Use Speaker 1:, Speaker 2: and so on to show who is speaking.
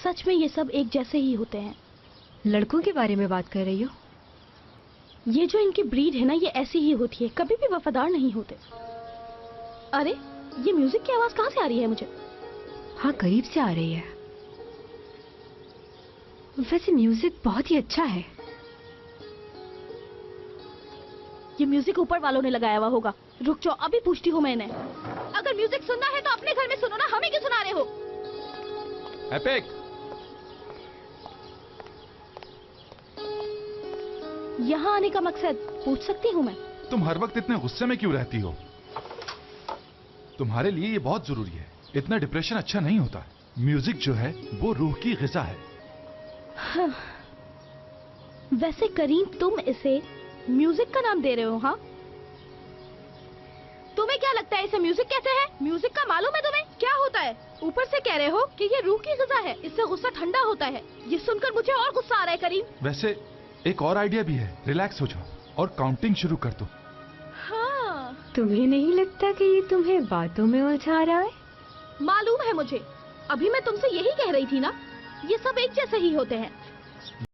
Speaker 1: सच में ये सब एक जैसे ही होते हैं।
Speaker 2: लड़कों के बारे में बात कर रही हो?
Speaker 1: ये जो इनकी ब्रीड है ना, ये ऐसी ही होती है, कभी भी वफादार नहीं होते। अरे ये म्यूजिक की आवाज कहाँ से आ रही है मुझे?
Speaker 2: हाँ, करीब से आ रही है। वैसे म्यूजिक बहुत ही अच्छा है।
Speaker 1: ये म्यूजिक ऊपर वालों ने लगाया हुआ होगा। रुक जाओ, अभी पूछती हूँ मैं इन्हें। अगर म्यूजिक सुनना है तो अपने घर में सुनो ना, हमें क्यों सुना रहे हो?
Speaker 3: एपिक,
Speaker 1: यहाँ आने का मकसद पूछ सकती हूँ मैं?
Speaker 3: तुम हर वक्त इतने गुस्से में क्यों रहती हो? तुम्हारे लिए ये बहुत जरूरी है। इतना डिप्रेशन अच्छा नहीं होता। म्यूजिक जो है वो रूह की ग़िज़ा है।
Speaker 1: हाँ। वैसे करीम, तुम इसे म्यूजिक का नाम दे रहे हो? हाँ, तुम्हें क्या लगता है इसे म्यूजिक कहते हैं? म्यूजिक का मालूम है तुम्हें क्या होता है? ऊपर से कह रहे हो कि ये रूह की ग़िज़ा है, इससे गुस्सा ठंडा होता है। ये सुनकर मुझे और गुस्सा आ रहा है करीम।
Speaker 3: वैसे एक और आइडिया भी है। रिलैक्स हो जाओ और काउंटिंग शुरू कर दो।
Speaker 1: हाँ,
Speaker 2: तुम्हें नहीं लगता कि ये तुम्हें बातों में उलझा रहा है?
Speaker 1: मालूम है मुझे। अभी मैं तुमसे यही कह रही थी ना, ये सब एक जैसे ही होते हैं।